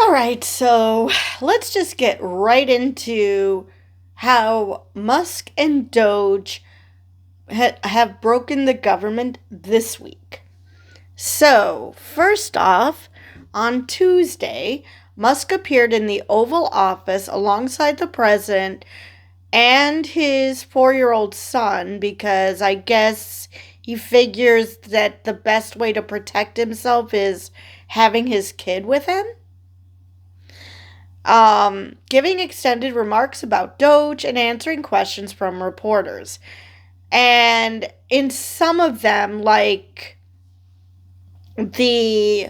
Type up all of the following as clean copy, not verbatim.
All right, so let's just get right into how Musk and DOGE have broken the government this week. So, first off, on Tuesday, Musk appeared in the Oval Office alongside the president and his 4 year old son because I guess he figures that the best way to protect himself is having his kid with him. Giving extended remarks about Doge and answering questions from reporters. And in some of them, the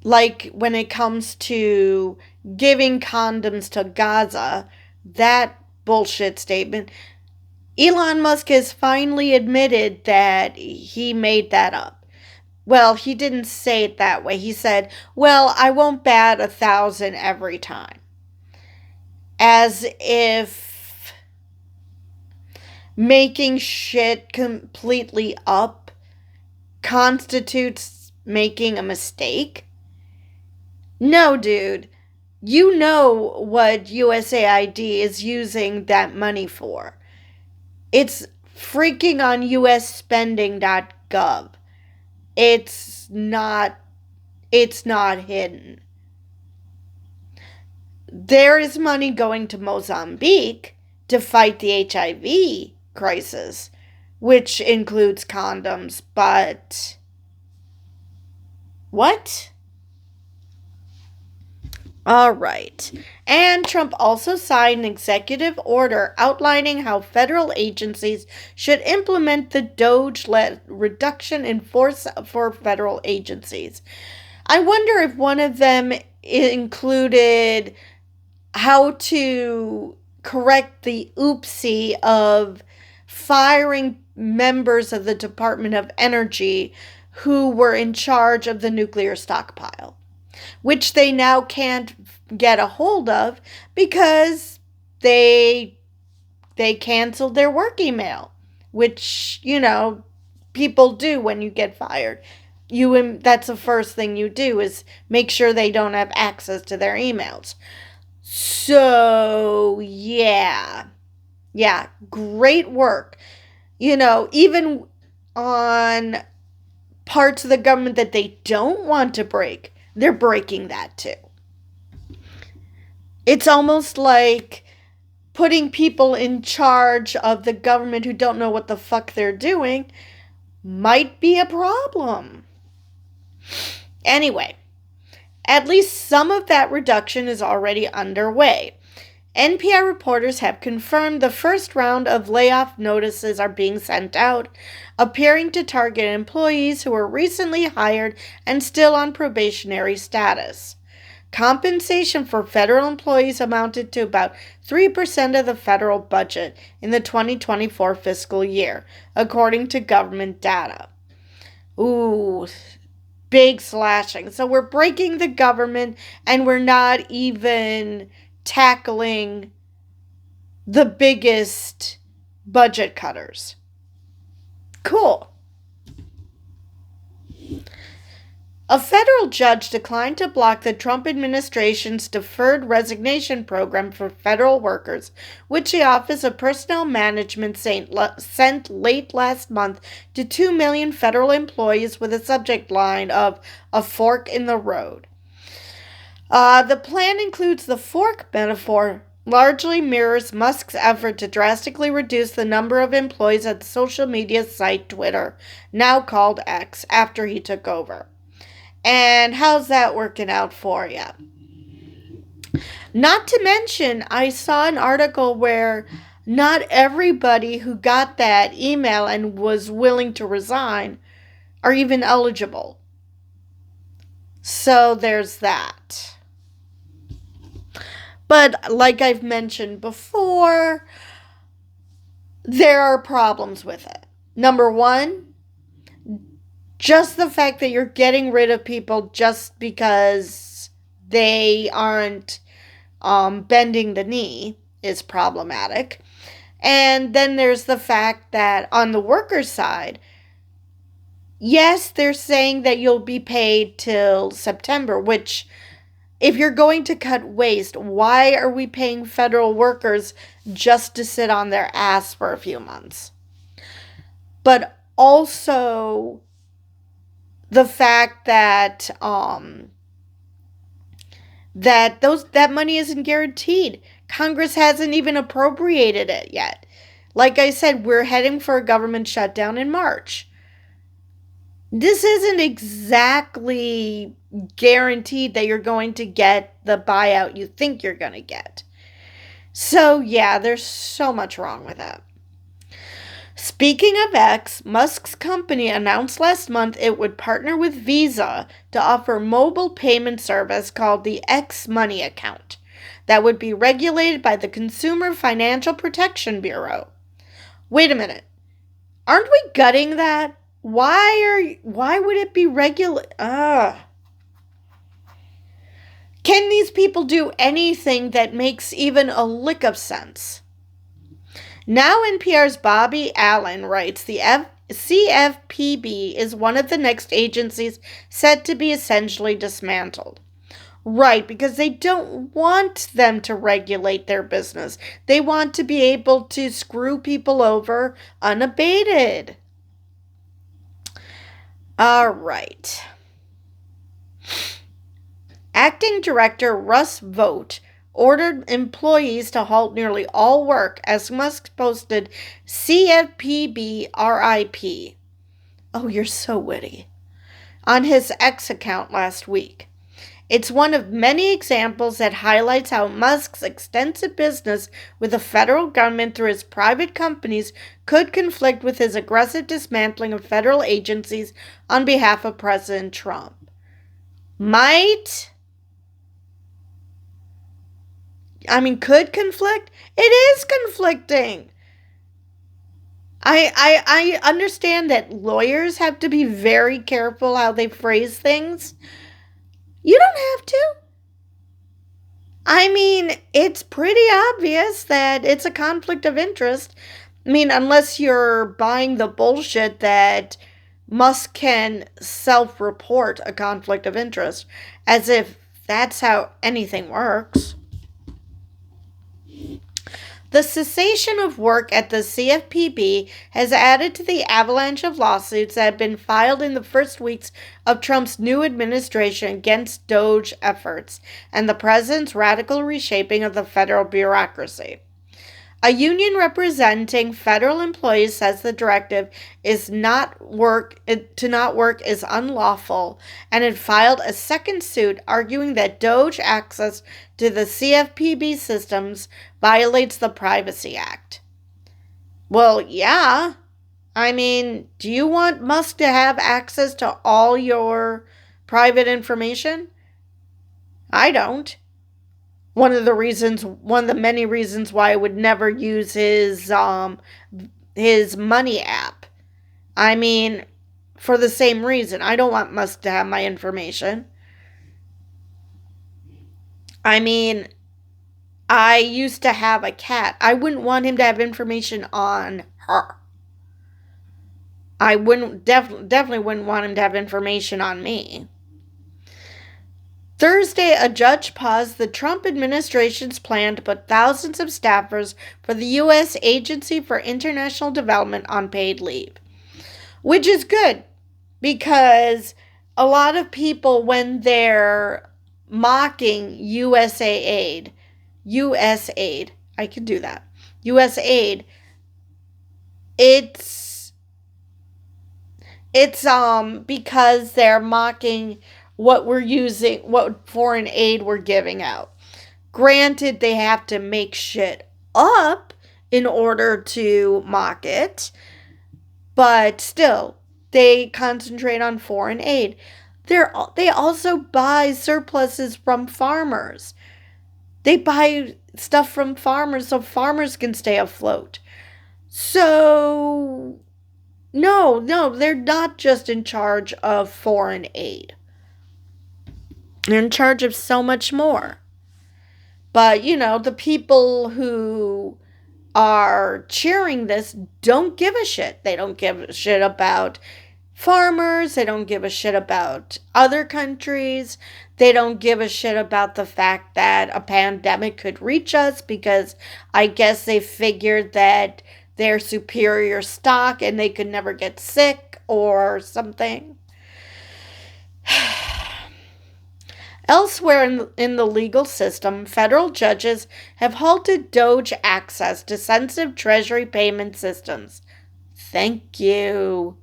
like when it comes to giving condoms to Gaza, that bullshit statement, Elon Musk has finally admitted that he made that up. Well, he didn't say it that way. He said, well, I won't bat 1,000 every time. As if making shit completely up constitutes making a mistake. No, dude. You know what USAID is using that money for. It's freaking on usspending.gov. It's not hidden. There is money going to Mozambique to fight the HIV crisis, which includes condoms, but what? All right. And Trump also signed an executive order outlining how federal agencies should implement the DOGE-led reduction in force for federal agencies. I wonder if one of them included how to correct the oopsie of firing members of the Department of Energy who were in charge of the nuclear stockpile, which they now can't get a hold of because they canceled their work email, which, people do when you get fired. That's the first thing you do is make sure they don't have access to their emails. So, yeah, great work. Even on parts of the government that they don't want to break, they're breaking that too. It's almost like putting people in charge of the government who don't know what the fuck they're doing might be a problem. Anyway, at least some of that reduction is already underway. NPR reporters have confirmed the first round of layoff notices are being sent out, appearing to target employees who were recently hired and still on probationary status. Compensation for federal employees amounted to about 3% of the federal budget in the 2024 fiscal year, according to government data. Ooh, big slashing. So we're breaking the government and we're not even tackling the biggest budget cutters. Cool. A federal judge declined to block the Trump administration's deferred resignation program for federal workers, which the Office of Personnel Management sent late last month to 2 million federal employees with a subject line of a fork in the road. The plan includes the fork metaphor, largely mirrors Musk's effort to drastically reduce the number of employees at the social media site Twitter, now called X, after he took over. And how's that working out for you? Not to mention, I saw an article where not everybody who got that email and was willing to resign are even eligible. So there's that. But like I've mentioned before, there are problems with it. Number one, just the fact that you're getting rid of people just because they aren't bending the knee is problematic. And then there's the fact that on the workers' side, yes, they're saying that you'll be paid till September, which If you're going to cut waste, why are we paying federal workers just to sit on their ass for a few months? But also the fact that that money isn't guaranteed. Congress hasn't even appropriated it yet. Like I said, we're heading for a government shutdown in March. This isn't exactly guaranteed that you're going to get the buyout you think you're going to get. So, yeah, there's so much wrong with that. Speaking of X, Musk's company announced last month it would partner with Visa to offer mobile payment service called the X Money account that would be regulated by the Consumer Financial Protection Bureau. Wait a minute. Aren't we gutting that? Why would it be regulated? Can these people do anything that makes even a lick of sense? Now NPR's Bobby Allen writes the CFPB is one of the next agencies set to be essentially dismantled. Right, because they don't want them to regulate their business. They want to be able to screw people over unabated. All right. Acting Director Russ Vought ordered employees to halt nearly all work as Musk posted CFPB RIP. Oh, you're so witty. On his X account last week. It's one of many examples that highlights how Musk's extensive business with the federal government through his private companies could conflict with his aggressive dismantling of federal agencies on behalf of President Trump. Could conflict? It is conflicting. I understand that lawyers have to be very careful how they phrase things. You don't have to. It's pretty obvious that it's a conflict of interest. Unless you're buying the bullshit that Musk can self-report a conflict of interest, as if that's how anything works. The cessation of work at the CFPB has added to the avalanche of lawsuits that have been filed in the first weeks of Trump's new administration against DOGE efforts and the president's radical reshaping of the federal bureaucracy. A union representing federal employees says the directive to not work is unlawful, and it filed a second suit arguing that DOGE access to the CFPB systems violates the Privacy Act. Well, yeah. Do you want Musk to have access to all your private information? I don't. One of the many reasons why I would never use his money app. For the same reason. I don't want Musk to have my information. I used to have a cat. I wouldn't want him to have information on her. I definitely wouldn't want him to have information on me. Thursday, a judge paused the Trump administration's plan to put thousands of staffers for the U.S. Agency for International Development on paid leave. Which is good, because a lot of people, when they're mocking USAID, I can do that, USAID, it's because they're mocking what foreign aid we're giving out. Granted, they have to make shit up in order to mock it, but still, they concentrate on foreign aid. They also buy surpluses from farmers. They buy stuff from farmers so farmers can stay afloat. So, no, they're not just in charge of foreign aid. They're in charge of so much more. But, the people who are cheering this don't give a shit. They don't give a shit about farmers. They don't give a shit about other countries. They don't give a shit about the fact that a pandemic could reach us because I guess they figured that they're superior stock and they could never get sick or something. Elsewhere in the legal system, federal judges have halted DOGE access to sensitive Treasury payment systems. Thank you.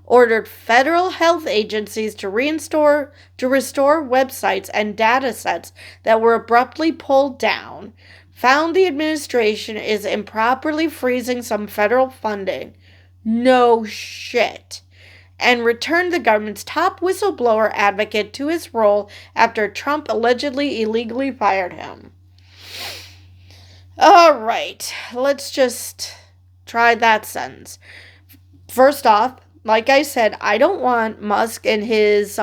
Ordered federal health agencies to restore websites and data sets that were abruptly pulled down. Found the administration is improperly freezing some federal funding. No shit. And returned the government's top whistleblower advocate to his role after Trump allegedly illegally fired him. All right, let's just try that sentence. First off, like I said, I don't want Musk and his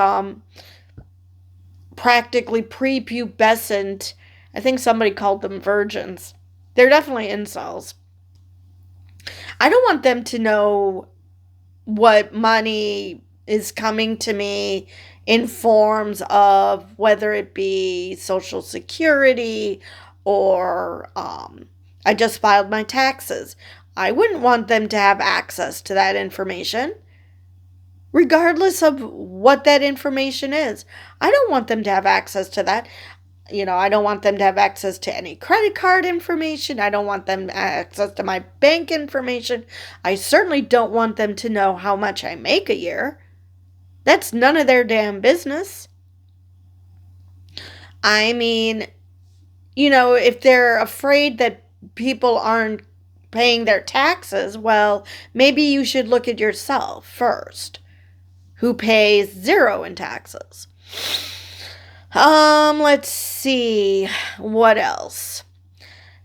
practically prepubescent, I think somebody called them virgins. They're definitely incels. I don't want them to know what money is coming to me in forms of whether it be Social Security or I just filed my taxes. I wouldn't want them to have access to that information, regardless of what that information is. I don't want them to have access to that. I don't want them to have access to any credit card information. I don't want them access to my bank information. I certainly don't want them to know how much I make a year. That's none of their damn business. I mean, if they're afraid that people aren't paying their taxes, well, maybe you should look at yourself first, who pays zero in taxes. Let's see. What else?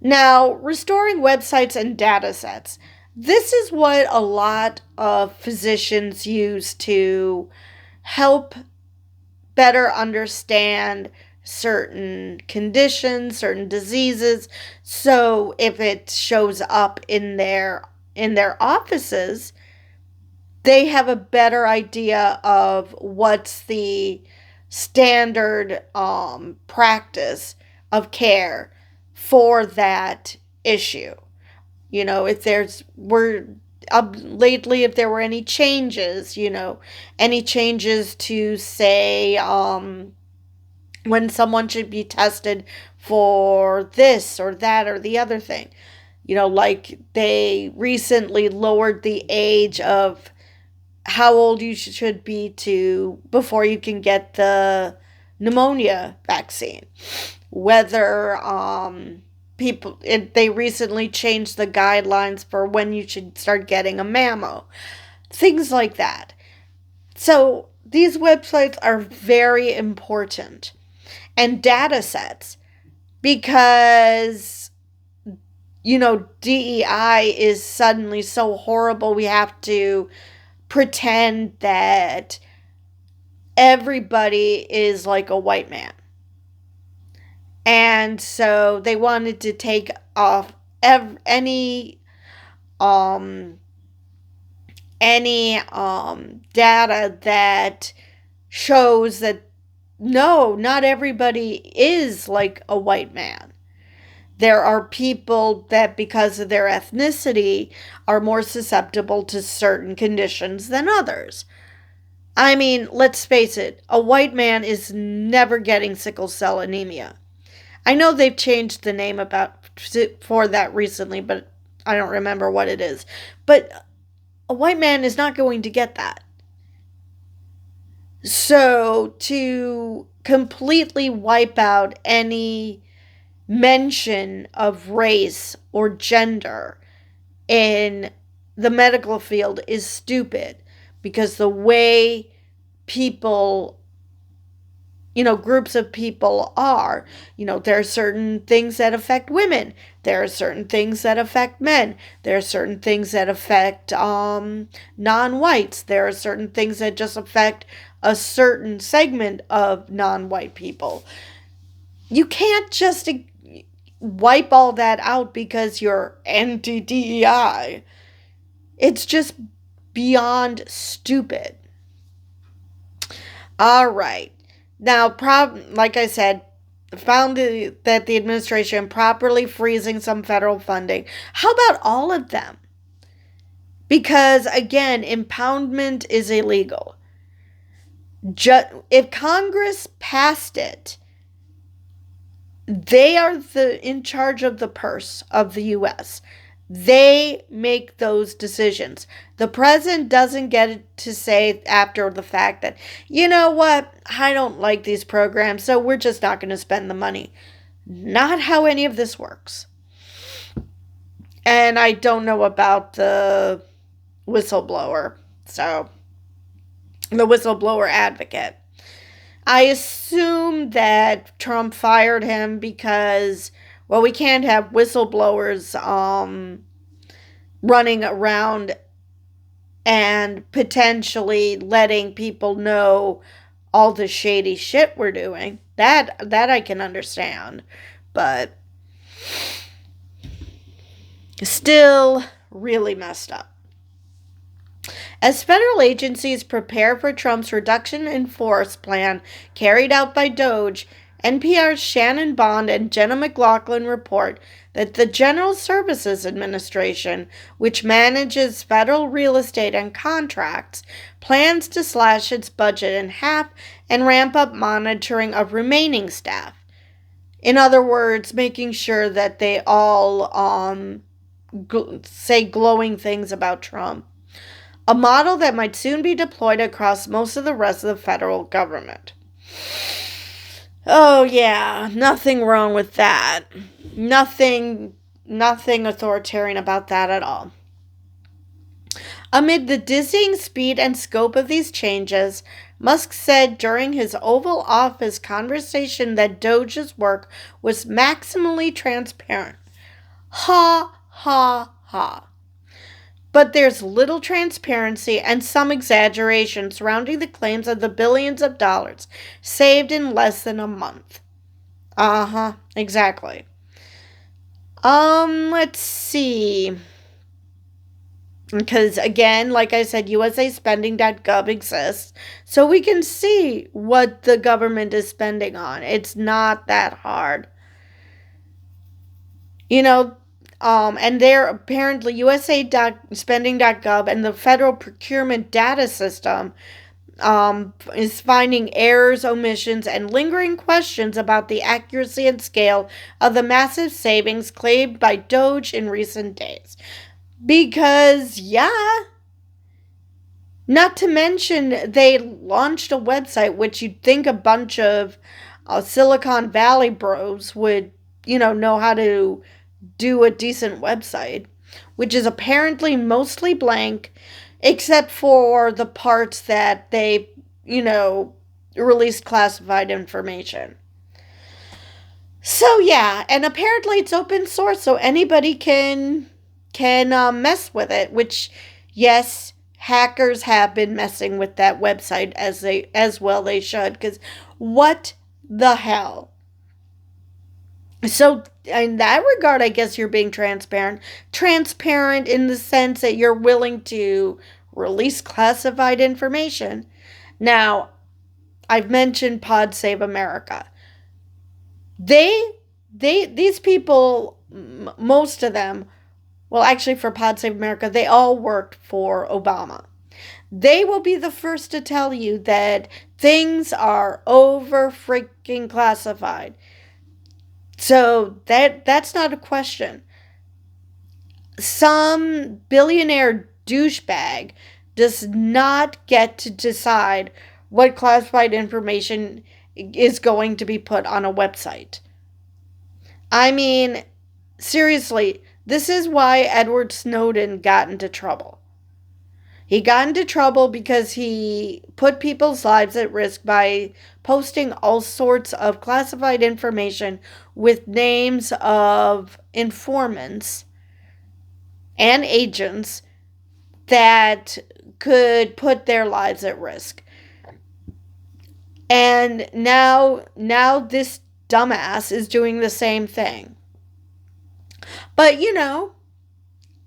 Now, restoring websites and data sets. This is what a lot of physicians use to help better understand certain conditions, certain diseases. So if it shows up in their offices, they have a better idea of what's the standard practice of care for that issue. If lately, if there were any changes, any changes to say when someone should be tested for this or that or the other thing. Like they recently lowered the age of how old you should be before you can get the pneumonia vaccine. Whether they recently changed the guidelines for when you should start getting a mammo. Things like that. So these websites are very important. And data sets, because DEI is suddenly so horrible, we have to pretend that everybody is like a white man. And so they wanted to take off any data that shows that no, not everybody is like a white man. There are people that, because of their ethnicity, are more susceptible to certain conditions than others. I mean, let's face it, a white man is never getting sickle cell anemia. I know they've changed the name for that recently, but I don't remember what it is. But a white man is not going to get that. So to completely wipe out any mention of race or gender in the medical field is stupid, because the way people, groups of people are, there are certain things that affect women. There are certain things that affect men. There are certain things that affect non-whites. There are certain things that just affect a certain segment of non-white people. You can't just wipe all that out because you're anti-DEI. It's just beyond stupid. All right. Now, like I said, found that the administration improperly freezing some federal funding. How about all of them? Because again, impoundment is illegal. If Congress passed it, they are in charge of the purse of the U.S. They make those decisions. The president doesn't get to say after the fact that, you know what, I don't like these programs, so we're just not going to spend the money. Not how any of this works. And I don't know about the whistleblower. So, the whistleblower advocate. I assume that Trump fired him because, well, we can't have whistleblowers running around and potentially letting people know all the shady shit we're doing. That I can understand. But still really messed up. As federal agencies prepare for Trump's reduction in force plan carried out by DOGE, NPR's Shannon Bond and Jenna McLaughlin report that the General Services Administration, which manages federal real estate and contracts, plans to slash its budget in half and ramp up monitoring of remaining staff. In other words, making sure that they all say glowing things about Trump. A model that might soon be deployed across most of the rest of the federal government. Oh yeah, nothing wrong with that. Nothing authoritarian about that at all. Amid the dizzying speed and scope of these changes, Musk said during his Oval Office conversation that DOGE's work was maximally transparent. Ha, ha, ha. But there's little transparency and some exaggeration surrounding the claims of the billions of dollars saved in less than a month. Exactly. Let's see. Because again, like I said, USAspending.gov exists, so we can see what the government is spending on. It's not that hard. And they're apparently USA.spending.gov and the Federal Procurement Data System is finding errors, omissions, and lingering questions about the accuracy and scale of the massive savings claimed by DOGE in recent days. Because, not to mention they launched a website which you'd think a bunch of Silicon Valley bros would, know how to do a decent website, which is apparently mostly blank, except for the parts that they, released classified information. So yeah, and apparently it's open source, so anybody can mess with it. Which, yes, hackers have been messing with that website as they should. Because what the hell? So, in that regard, I guess you're being transparent. Transparent in the sense that you're willing to release classified information. Now, I've mentioned Pod Save America. These people, most of them, well, actually for Pod Save America, they all worked for Obama. They will be the first to tell you that things are over freaking classified. So that's not a question. Some billionaire douchebag does not get to decide what classified information is going to be put on a website. I mean, seriously, this is why Edward Snowden got into trouble. He got into trouble because he put people's lives at risk by posting all sorts of classified information with names of informants and agents that could put their lives at risk. And now this dumbass is doing the same thing. But,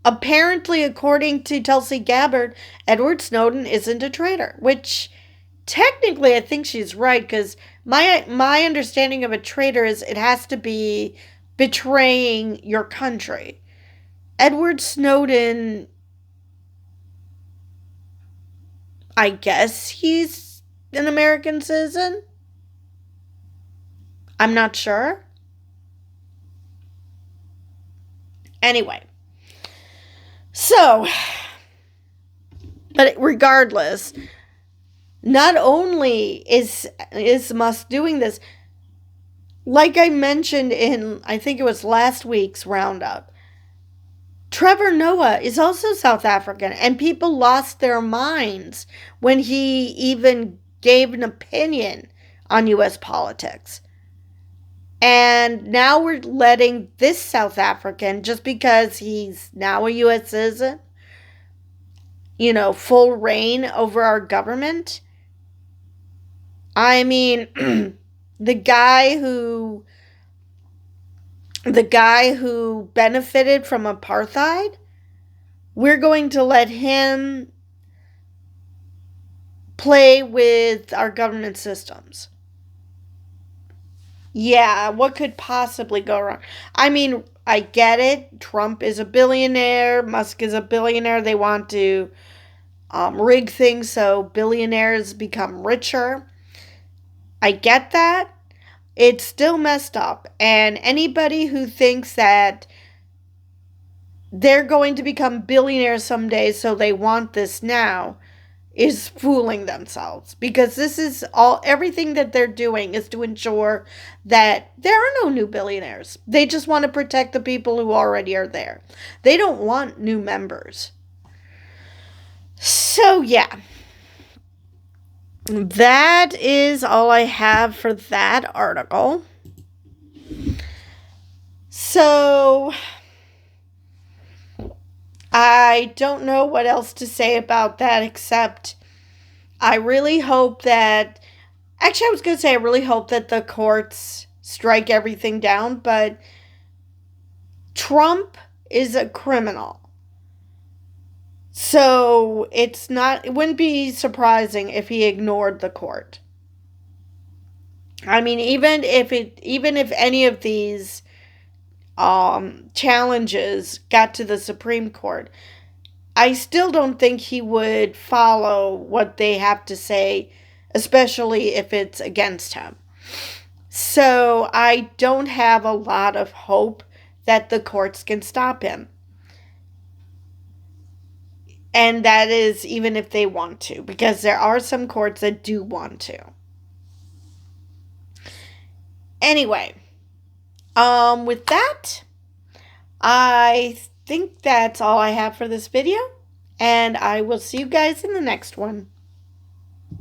apparently, according to Tulsi Gabbard, Edward Snowden isn't a traitor, which technically, I think she's right, because my understanding of a traitor is it has to be betraying your country. Edward Snowden, I guess he's an American citizen. I'm not sure. Anyway, so, but regardless, not only is Musk doing this, like I mentioned in, I think it was last week's roundup, Trevor Noah is also South African, and people lost their minds when he even gave an opinion on U.S. politics. And now we're letting this South African, just because he's now a U.S. citizen, full reign over our government. I mean, the guy who benefited from apartheid, we're going to let him play with our government systems. Yeah, what could possibly go wrong? I mean, I get it. Trump is a billionaire. Musk is a billionaire. They want to rig things so billionaires become richer. I get that. It's still messed up. And anybody who thinks that they're going to become billionaires someday, so they want this now, is fooling themselves, because this is everything that they're doing is to ensure that there are no new billionaires. They just want to protect the people who already are there. They don't want new members. So yeah, that is all I have for that article. So I don't know what else to say about that, except I really hope that, actually I was going to say I really hope that the courts strike everything down, but Trump is a criminal. So it wouldn't be surprising if he ignored the court. I mean, even if any of these challenges got to the Supreme Court, I still don't think he would follow what they have to say, especially if it's against him. So I don't have a lot of hope that the courts can stop him. And that is even if they want to, because there are some courts that do want to. Anyway, with that, I think that's all I have for this video, and I will see you guys in the next one.